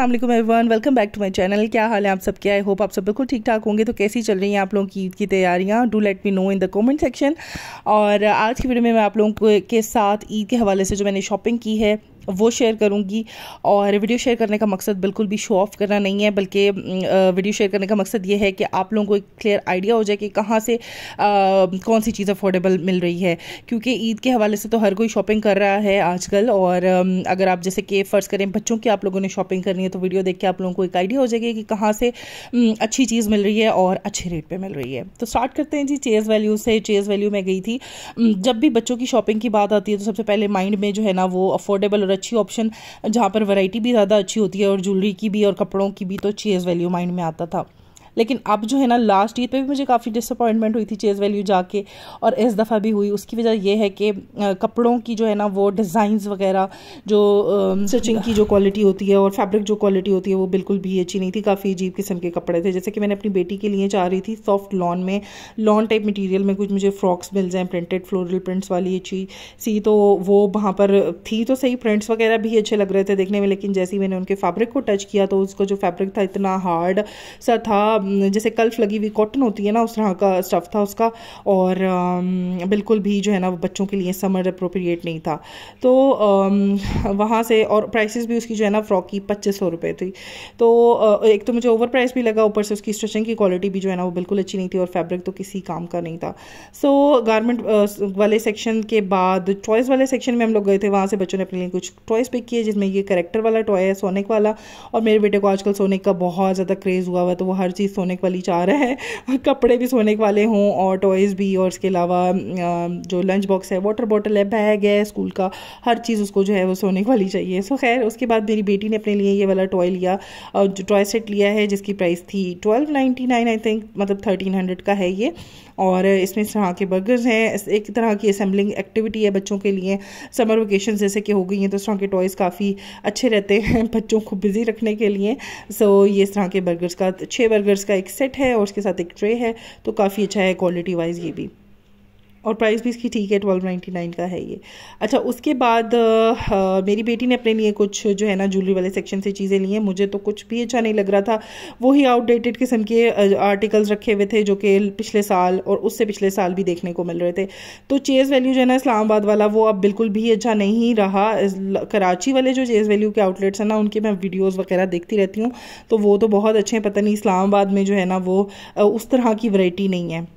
अस्सलाम वालेकुम everyone, welcome back to my channel. क्या हाल है आप सबके? आई होप आप सब बिल्कुल ठीक ठाक होंगे। तो कैसी चल रही हैं आप लोगों की ईद की तैयारियां? Do let me know in the comment section. और आज की वीडियो में मैं आप लोगों के साथ ईद के हवाले से जो मैंने शॉपिंग की है वो शेयर करूंगी। और वीडियो शेयर करने का मकसद बिल्कुल भी शो ऑफ करना नहीं है, बल्कि वीडियो शेयर करने का मकसद ये है कि आप लोगों को एक क्लियर आइडिया हो जाए कि कहाँ से कौन सी चीज़ अफोर्डेबल मिल रही है। क्योंकि ईद के हवाले से तो हर कोई शॉपिंग कर रहा है आजकल। और अगर आप जैसे कि फ़र्ज़ करें बच्चों की आप लोगों ने शॉपिंग करनी है तो वीडियो देख के आप लोगों को एक आइडिया हो जाएगी कि कहाँ से अच्छी चीज़ मिल रही है और अच्छे रेट पे मिल रही है। तो स्टार्ट करते हैं जी चेज़ वैल्यू से। चेज़ वैल्यू में गई थी। जब भी बच्चों की शॉपिंग की बात आती है तो सबसे पहले माइंड में जो है ना वो अफोर्डेबल और अच्छी ऑप्शन, जहाँ पर वैरायटी भी ज़्यादा अच्छी होती है और ज्वेलरी की भी और कपड़ों की भी, तो चेज़ वैल्यू माइंड में आता था। लेकिन अब जो है ना लास्ट ईद पे भी मुझे काफ़ी डिसअपॉइंटमेंट हुई थी चेज़ वैल्यू जाके, और इस दफ़ा भी हुई। उसकी वजह यह है कि कपड़ों की जो है ना वो डिज़ाइंस वगैरह, जो स्टिचिंग की जो क्वालिटी होती है और फैब्रिक जो क्वालिटी होती है वो बिल्कुल भी अच्छी नहीं थी। काफ़ी अजीब किस्म के कपड़े थे। जैसे कि मैंने अपनी बेटी के लिए चाह रही थी सॉफ्ट लॉन में, लॉन टाइप मटीरियल में कुछ मुझे फ्रॉक्स मिल जाएँ प्रिंटेड, फ्लोरल प्रिंट्स वाली अच्छी सी। तो वो वहाँ पर थी तो सही, प्रिंट्स वगैरह भी अच्छे लग रहे थे देखने में। लेकिन जैसे ही मैंने उनके फैब्रिक को टच किया तो उसको जो फैब्रिक था इतना हार्ड सा था, जैसे कल्फ लगी हुई कॉटन होती है ना उस तरह का स्टफ़ था उसका। और बिल्कुल भी जो है ना वो बच्चों के लिए समर अप्रोप्रिएट नहीं था। तो वहाँ से, और प्राइसेस भी उसकी जो है ना फ्रॉक की 2500 रुपये थी। तो एक तो मुझे ओवर प्राइस भी लगा, ऊपर से उसकी स्टिचिंग की क्वालिटी भी जो है ना वो बिल्कुल अच्छी नहीं थी और फैब्रिक तो किसी काम का नहीं था। सो गारमेंट वाले सेक्शन के बाद टॉयज़ वाले सेक्शन में हम लोग गए थे। वहाँ से बच्चों ने अपने लिए कुछ टॉयज़ पिक किए, जिसमें ये कैरेक्टर वाला टॉय है सोनिक वाला। और मेरे बेटे को आजकल सोनिक का बहुत ज़्यादा क्रेज़ हुआ हुआ है, तो वो हर चीज़ सोनिक वाली चाह रहा है। कपड़े भी सोनिक वाले हों और टॉयज़ भी, और इसके अलावा जो लंच बॉक्स है, वाटर बॉटल है, बैग है स्कूल का, हर चीज़ उसको जो है वो सोनिक वाली चाहिए। सो खैर उसके बाद मेरी बेटी ने अपने लिए ये वाला टॉय लिया, जो टॉय सेट लिया है जिसकी प्राइस थी 1299 आई थिंक, मतलब 1300 का है ये। और इसमें इस तरह के बर्गर्स हैं, एक तरह की असेंबलिंग एक्टिविटी है बच्चों के लिए। समर वेकेशन जैसे कि हो गई हैं तो इस तरह के टॉयज़ काफ़ी अच्छे रहते हैं बच्चों को बिज़ी रखने के लिए। सो ये इस तरह के बर्गर्स का 6 बर्गर्स का एक सेट है और उसके साथ एक ट्रे है, तो काफ़ी अच्छा है क्वालिटी वाइज ये भी। और प्राइस भी इसकी ठीक है, 1299 का है ये। अच्छा, उसके बाद मेरी बेटी ने अपने लिए कुछ जो है ना ज्वेलरी वाले सेक्शन से चीज़ें ली हैं। मुझे तो कुछ भी अच्छा नहीं लग रहा था। वही आउटडेटेड किस्म के आर्टिकल्स रखे हुए थे जो कि पिछले साल और उससे पिछले साल भी देखने को मिल रहे थे। तो चेज़ वैल्यू जो है ना इस्लामाबाद वाला, वो अब बिल्कुल भी अच्छा नहीं रहा। कराची वाले जो चेज़ वैल्यू के आउटलेट्स हैं ना, उनके मैं वीडियोज़ वगैरह देखती रहती हूँ, तो वो तो बहुत अच्छे हैं। पता नहीं इस्लामाबाद में जो है ना वो उस तरह की वैरायटी नहीं है,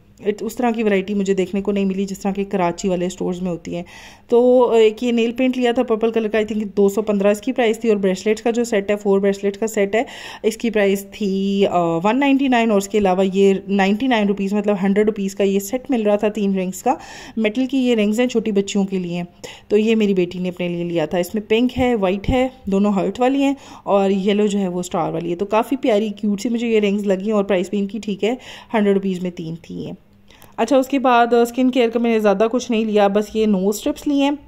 उस तरह की वैरायटी मुझे देखने को नहीं मिली जिस तरह की कराची वाले स्टोर्स में होती हैं। तो एक ये नेल पेंट लिया था पर्पल कलर का, आई थिंक 215 इसकी प्राइस थी। और ब्रेसलेट्स का जो सेट है, 4 ब्रेसलेट का सेट है, इसकी प्राइस थी 199। और उसके अलावा ये 99 रुपीज़, मतलब 100 रुपीज़ का ये सेट मिल रहा था 3 रिंग्स का। मेटल की ये रिंग्स हैं छोटी बच्चियों के लिए। तो ये मेरी बेटी ने अपने लिए लिया था। इसमें पिंक है, वाइट है, दोनों हर्ट वाली हैं, और येलो जो है वो स्टार वाली है। तो काफ़ी प्यारी क्यूट सी मुझे ये रिंग्स लगी और प्राइस भी इनकी ठीक है, 100 रुपीज़ में 3 थी ये। अच्छा, उसके बाद स्किन केयर का मैंने ज़्यादा कुछ नहीं लिया, बस ये नोज स्ट्रिप्स लिए हैं।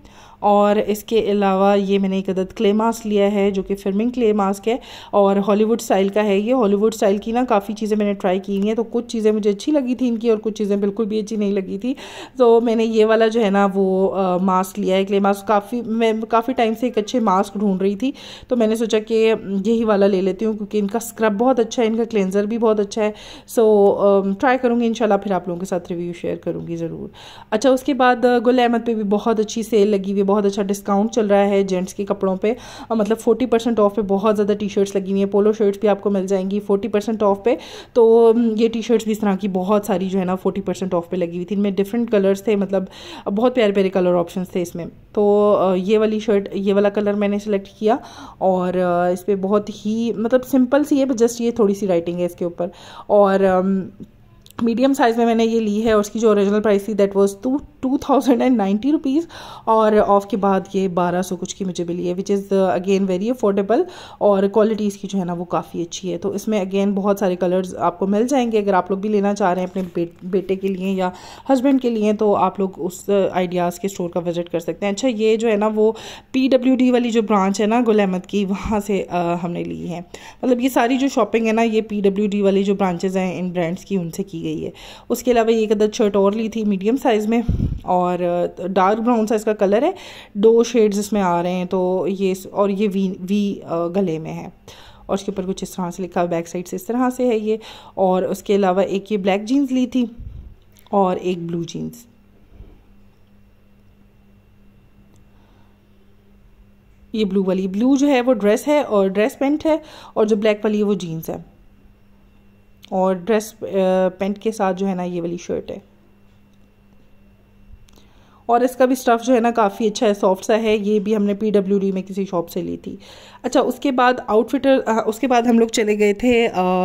और इसके अलावा ये मैंने एक अदद क्ले मास्क लिया है जो कि फिल्मिंग क्ले मास्क है और हॉलीवुड स्टाइल का है ये। हॉलीवुड स्टाइल की ना काफ़ी चीज़ें मैंने ट्राई की हैं, तो कुछ चीज़ें मुझे अच्छी लगी थी इनकी और कुछ चीज़ें बिल्कुल भी अच्छी नहीं लगी थी। तो मैंने ये वाला जो है ना वो मास्क लिया है, क्ले मास्क। मैं काफ़ी टाइम से एक अच्छे मास्क ढूंढ रही थी, तो मैंने सोचा कि यही वाला ले लेती हूँ क्योंकि इनका स्क्रब बहुत अच्छा है, इनका क्लेंजर भी बहुत अच्छा है। सो ट्राई करूँगी इंशाल्लाह, फिर आप लोगों के साथ रिव्यू शेयर करूँगी ज़रूर। अच्छा, उसके बाद गुल अहमद पे भी बहुत अच्छी सेल लगी हुई है, बहुत अच्छा डिस्काउंट चल रहा है जेंट्स के कपड़ों पे। मतलब 40% ऑफ पे बहुत ज़्यादा टी शर्ट्स लगी हुई हैं, पोलो शर्ट्स भी आपको मिल जाएंगी 40% ऑफ पे। तो ये टी शर्ट्स भी इस तरह की बहुत सारी जो है ना 40% ऑफ पे लगी हुई थी। इनमें डिफरेंट कलर्स थे, मतलब बहुत प्यारे प्यारे कलर ऑप्शंस थे इसमें। तो ये वाली शर्ट, ये वाला कलर मैंने सेलेक्ट किया और इस पर बहुत ही मतलब सिंपल सी है, जस्ट ये थोड़ी सी राइटिंग है इसके ऊपर। और मीडियम साइज़ में मैंने ये ली है और उसकी जो ओरिजिनल प्राइस थी दैट वाज 2090 रुपीज़, और ऑफ के बाद ये 1200 कुछ की मुझे मिली है, which is again very affordable. और क्वालिटी इसकी जो है ना वो काफ़ी अच्छी है। तो इसमें अगेन बहुत सारे कलर्स आपको मिल जाएंगे। अगर आप लोग भी लेना चाह रहे हैं अपने बेटे के लिए या हस्बैंड के लिए, तो आप लोग उस आइडियाज़ के स्टोर का विजिट कर सकते हैं। अच्छा, ये जो है ना वो PWD वाली जो ब्रांच है ना गुल अहमद की, वहाँ से हमने ली है। मतलब ये सारी जो शॉपिंग है ना ये PWD वाली जो ब्रांचेज़ हैं इन ब्रांड्स की, उनसे की गई है। उसके अलावा ये एक अदद शर्ट और ली थी मीडियम साइज़ में, और डार्क ब्राउन सा इसका कलर है, 2 शेड्स इसमें आ रहे हैं। तो ये, और ये वी गले में है। और उसके ऊपर कुछ इस तरह से लिखा हुआ, बैक साइड से इस तरह से है ये। और उसके अलावा एक ये ब्लैक जीन्स ली थी और एक ब्लू जीन्स। ये ब्लू वाली, ब्लू जो है वो ड्रेस है और ड्रेस पैंट है, और जो ब्लैक वाली है वो जीन्स है, और ड्रेस पैंट के साथ जो है ना ये वाली शर्ट है। और इसका भी स्टफ़ जो है ना काफ़ी अच्छा है, सॉफ्ट सा है। ये भी हमने PWD में किसी शॉप से ली थी। अच्छा, उसके बाद उसके बाद हम लोग चले गए थे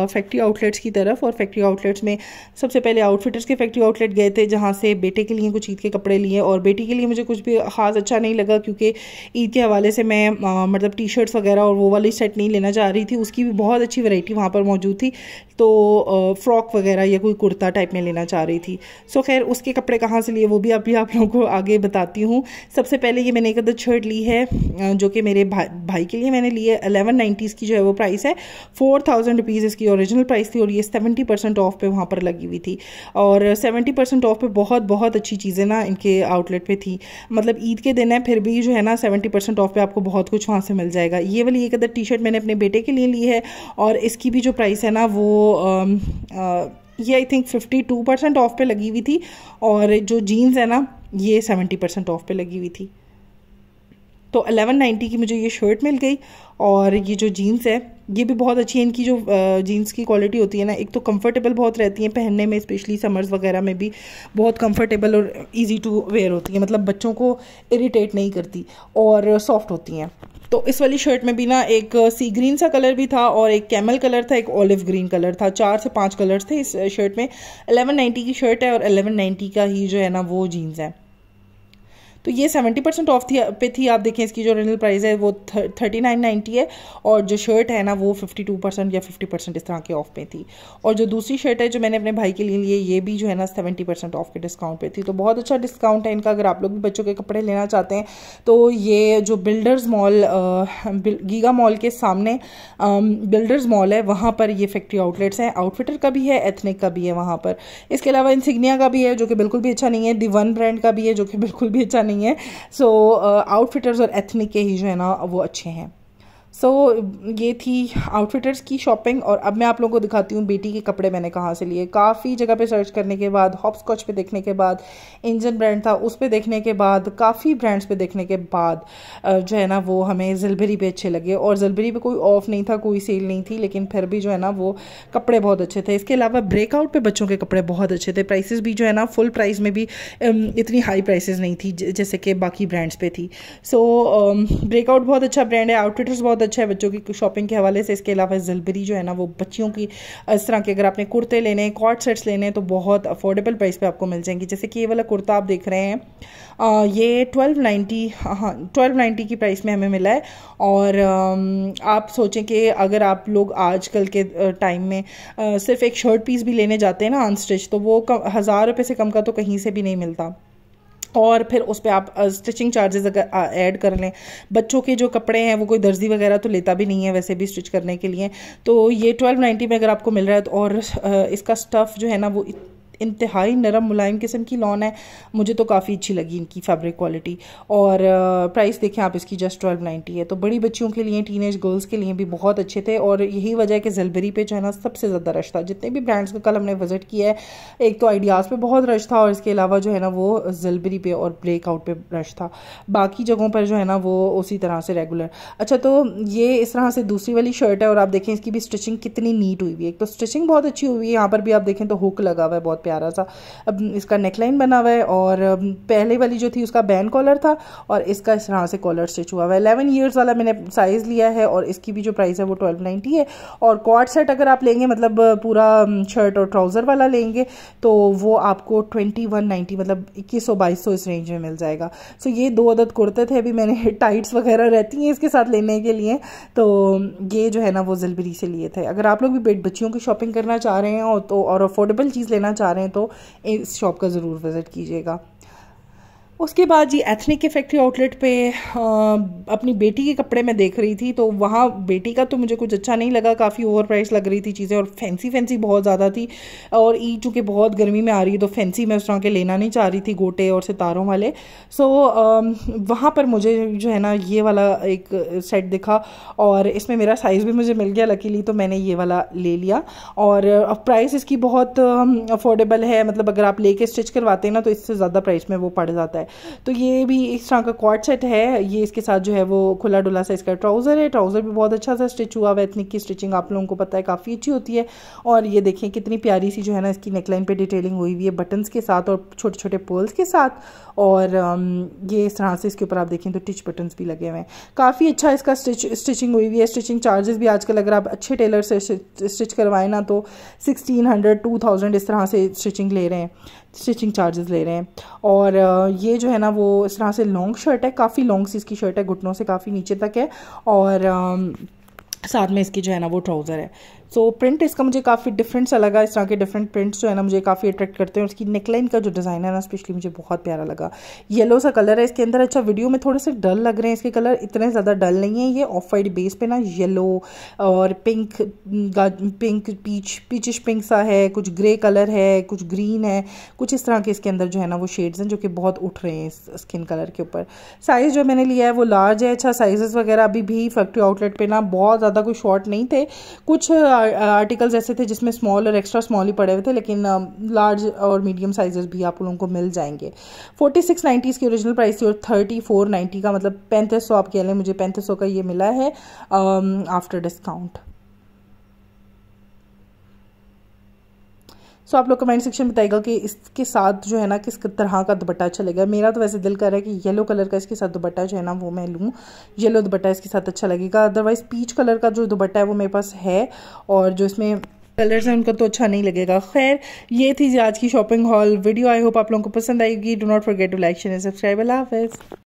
फैक्ट्री आउटलेट्स की तरफ। और फैक्ट्री आउटलेट्स में सबसे पहले आउटफिटर्स के फैक्ट्री आउटलेट गए थे, जहाँ से बेटे के लिए कुछ ईद के कपड़े लिए। और बेटी के लिए मुझे कुछ भी ख़ास अच्छा नहीं लगा, क्योंकि ईद के हवाले से मैं मतलब टी शर्ट्स वगैरह और वो वाली सेट नहीं लेना चाह रही थी। उसकी भी बहुत अच्छी वैरायटी वहाँ पर मौजूद थी, तो फ्रॉक वगैरह या कोई कुर्ता टाइप में लेना चाह रही थी। सो खैर उसके कपड़े कहाँ से लिए वो भी अभी आप लोगों को आगे बताती हूँ। सबसे पहले ये मैंने एक अदद शर्ट ली है, जो कि मेरे भाई के लिए मैंने ली है। 1190 की जो है वो प्राइस है, 4000 रुपीज़ इसकी ओरिजिनल प्राइस थी, और ये 70% ऑफ पे वहाँ पर लगी हुई थी। और 70% ऑफ पे बहुत बहुत अच्छी चीज़ें ना इनके आउटलेट पे थी। मतलब ईद के दिन है, फिर भी जो है ना 70% ऑफ पे आपको बहुत कुछ वहाँ से मिल जाएगा। ये वाली एक अदद टी शर्ट मैंने अपने बेटे के लिए ली है, और इसकी भी जो प्राइस है ना वो ये आई थिंक 52% ऑफ पे लगी हुई थी। और जो जीन्स है ना ये 70% ऑफ पे लगी हुई थी। तो 1190 की मुझे ये शर्ट मिल गई। और ये जो जीन्स है ये भी बहुत अच्छी है। इनकी जो जीन्स की क्वालिटी होती है ना, एक तो कंफर्टेबल बहुत रहती है पहनने में, स्पेशली समर्स वगैरह में भी बहुत कंफर्टेबल और इजी टू वेयर होती है। मतलब बच्चों को इरिटेट नहीं करती और सॉफ्ट होती हैं। तो इस वाली शर्ट में भी ना एक सी ग्रीन सा कलर भी था, और एक कैमल कलर था, एक ऑलिव ग्रीन कलर था। 4 से 5 कलर्स थे इस शर्ट में। 1190 की शर्ट है और 1190 का ही जो है ना वो जीन्स है। तो ये 70% ऑफ पे थी। आप देखें इसकी जो ओरिजिनल प्राइस है वो 3990 है, और जो शर्ट है ना वो 52% या 50% इस तरह के ऑफ पे थी। और जो दूसरी शर्ट है जो मैंने अपने भाई के लिए ली है, ये भी जो है ना 70% ऑफ के डिस्काउंट पे थी। तो बहुत अच्छा डिस्काउंट है इनका। अगर आप लोग भी बच्चों के कपड़े लेना चाहते हैं तो ये जो बिल्डर्स मॉल, गीगा मॉल के सामने बिल्डर्स मॉल है, वहाँ पर ये फैक्ट्री आउटलेट्स हैं। आउटफिटर का भी है, एथनिक का भी है वहाँ पर। इसके अलावा इंसिग्निया का भी है जो कि बिल्कुल भी अच्छा नहीं है। दी वन ब्रांड का भी है जो कि बिल्कुल भी अच्छा नहीं है। सो आउटफिटर्स और एथनिक के ही जो है ना वो अच्छे हैं। सो ये थी आउटफिटर्स की शॉपिंग। और अब मैं आप लोगों को दिखाती हूँ बेटी के कपड़े मैंने कहाँ से लिए। काफ़ी जगह पे सर्च करने के बाद, हॉपस्कॉच पे देखने के बाद, इंजन ब्रांड था उस पे देखने के बाद, काफ़ी ब्रांड्स पे देखने के बाद जो है ना वो हमें ज़िलबरी पे अच्छे लगे। और ज़िलबरी पे कोई ऑफ नहीं था, कोई सेल नहीं थी, लेकिन फिर भी जो है ना वो कपड़े बहुत अच्छे थे। इसके अलावा ब्रेकआउट पे बच्चों के कपड़े बहुत अच्छे थे। प्राइसेस भी जो है ना फुल प्राइस में भी इतनी हाई प्राइसेस नहीं थी जैसे कि बाकी ब्रांड्स पे थी। सो ब्रेकआउट बहुत अच्छा ब्रांड है। आउटफिटर्स बहुत अच्छा है बच्चों की शॉपिंग के हवाले से। इसके अलावा ज़िलबरी जो है ना वो बच्चियों की इस तरह के अगर आपने कुर्ते लेने हैं, कॉर्ड सेट्स लेने हैं तो बहुत अफोर्डेबल प्राइस पे आपको मिल जाएंगी। जैसे कि ये वाला कुर्ता आप देख रहे हैं, ये 1290 की प्राइस में हमें मिला है। और आप सोचें कि अगर आप लोग आजकल के टाइम में सिर्फ एक शर्ट पीस भी लेने जाते हैं ना अनस्टिच, तो वो 1000 रुपये से कम का तो कहीं से भी नहीं मिलता। और फिर उस पर आप स्टिचिंग चार्जेस अगर ऐड कर लें, बच्चों के जो कपड़े हैं वो कोई दर्जी वगैरह तो लेता भी नहीं है वैसे भी स्टिच करने के लिए। तो ये 1290 में अगर आपको मिल रहा है तो, और इसका स्टफ़ जो है ना वो इंतहाई नरम मुलायम किस्म की लॉन है। मुझे तो काफ़ी अच्छी लगी इनकी फैब्रिक क्वालिटी। और प्राइस देखें आप इसकी जस्ट 1290 है। तो बड़ी बच्चियों के लिए, टीनेज गर्ल्स के लिए भी बहुत अच्छे थे। और यही वजह है कि ज़िलबरी पे जो है ना सबसे ज़्यादा रश था। जितने भी ब्रांड्स का कल हमने विजिट किया है, एक तो आइडियाज़ पे बहुत रश था, और इसके अलावा जो है ना वो ज़िलबरी पे और ब्रेकआउट पे रश था। बाकी जगहों पर जो है ना वो उसी तरह से रेगुलर। अच्छा, तो ये इस तरह से दूसरी वाली शर्ट है, और आप देखें इसकी भी स्टिचिंग कितनी नीट हुई हुई है। एक तो स्टिचिंग बहुत अच्छी हुई है, यहाँ पर भी आप देखें तो हुक लगा हुआ है बहुत प्यारा सा। अब इसका नेकलाइन बना हुआ है, और पहले वाली जो थी उसका बैन कॉलर था, और इसका इस तरह से कॉलर स्टिच हुआ हुआ है। 11 ईयर्स वाला मैंने साइज़ लिया है, और इसकी भी जो प्राइस है वो 1290 है। और कॉर्ड सेट अगर आप लेंगे, मतलब पूरा शर्ट और ट्राउज़र वाला लेंगे, तो वो आपको 2190 मतलब 2100-2200 इस रेंज में मिल जाएगा। सो ये 2 अदद कुर्ते थे। अभी मैंने टाइट्स वगैरह रहती हैं इसके साथ लेने के लिए, तो ये जो है ना वो ज़िलबरी से लिए थे। अगर आप लोग भी बच्चियों की शॉपिंग करना चाह रहे हैं और अफोर्डेबल चीज़ लेना चाह रहे हैं तो इस शॉप का ज़रूर विज़िट कीजिएगा। उसके बाद जी एथनिक के फैक्ट्री आउटलेट पे अपनी बेटी के कपड़े मैं देख रही थी, तो वहाँ बेटी का तो मुझे कुछ अच्छा नहीं लगा, काफ़ी ओवर प्राइस लग रही थी चीज़ें और फैंसी फैंसी बहुत ज़्यादा थी। और ईद चूँकि बहुत गर्मी में आ रही है तो फैंसी मैं उस तरह के लेना नहीं चाह रही थी, गोटे और सितारों वाले। सो वहाँ पर मुझे जो है ना ये वाला एक सेट दिखा और इसमें मेरा साइज़ भी मुझे मिल गया लकीली, तो मैंने ये वाला ले लिया। और प्राइस इसकी बहुत अफोर्डेबल है, मतलब अगर आप लेके स्टिच करवाते हैं ना तो इससे ज़्यादा प्राइस में वो पड़ जाता है। तो ये भी इस तरह का कॉर्ड सेट है। ये इसके साथ जो है वो खुला डुला सा इसका ट्राउज़र है, ट्राउज़र भी बहुत अच्छा सा स्टिच हुआ हुआ है। एथनिक की स्टिचिंग आप लोगों को पता है काफ़ी अच्छी होती है। और ये देखें कितनी प्यारी सी जो है ना इसकी नेकलाइन पे डिटेलिंग हुई हुई है बटन्स के साथ और छोटे छोटे पर्ल्स के साथ। और ये इस तरह से इसके ऊपर आप देखें तो टिच बटन्स भी लगे हुए हैं। काफ़ी अच्छा इसका स्टिचिंग हुई हुई है। स्टिचिंग चार्जेस भी आजकल अगर आप अच्छे टेलर से स्टिच करवाएं ना तो 1600 2000 इस तरह से स्टिचिंग चार्जेस ले रहे हैं। और ये जो है ना वो इस तरह से लॉन्ग शर्ट है, काफ़ी लॉन्ग सी इसकी शर्ट है, घुटनों से काफ़ी नीचे तक है। और साथ में इसकी जो है ना वो ट्राउज़र है। सो प्रिंट इसका मुझे काफ़ी डिफरेंट सा लगा। इस तरह के डिफरेंट प्रिंट्स जो है ना मुझे काफ़ी अट्रैक्ट करते हैं। और इसकी नेकलाइन का जो डिज़ाइन है ना स्पेशली मुझे बहुत प्यारा लगा। येलो सा कलर है इसके अंदर। अच्छा, वीडियो में थोड़े से डल लग रहे हैं इसके कलर, इतने ज़्यादा डल नहीं है। ये ऑफ वाइट बेस पे ना येलो और पिंक पीचिश पिंक सा है, कुछ ग्रे कलर है, कुछ ग्रीन है, कुछ इस तरह के इसके अंदर जो है ना वो शेड्स हैं जो कि बहुत उठ रहे हैं इस स्किन कलर के ऊपर। साइज़ जो मैंने लिया है वो लार्ज है। अच्छा, साइजेस वगैरह अभी भी फैक्ट्री आउटलेट पे ना बहुत ज़्यादा कोई शॉर्ट नहीं थे। कुछ आर्टिकल्स ऐसे थे जिसमें स्मॉल और एक्स्ट्रा स्मॉल ही पड़े हुए थे, लेकिन लार्ज और मीडियम साइजेस भी आप लोगों को मिल जाएंगे। 4690 इसकी ओरिजिनल प्राइस थी और 3490 का मतलब 3500 आप कह लें, मुझे 3500 का ये मिला है आफ्टर डिस्काउंट। सो आप लोग कमेंट सेक्शन में बताइएगा कि इसके साथ जो है ना किस तरह का दुपट्टा अच्छा लगेगा। मेरा तो वैसे दिल कर रहा है कि येलो कलर का इसके साथ दुपट्टा जो है ना वो मैं लूँ। येलो दुपट्टा इसके साथ अच्छा लगेगा। अदरवाइज़ पीच कलर का जो दुपट्टा है वो मेरे पास है और जो इसमें कलर्स हैं उनका तो अच्छा नहीं लगेगा। खैर, ये थी आज की shopping haul video. I hope आप लोगों को पसंद आएगी। Do not forget to like share and subscribe. अल्लाह हाफ़िज़।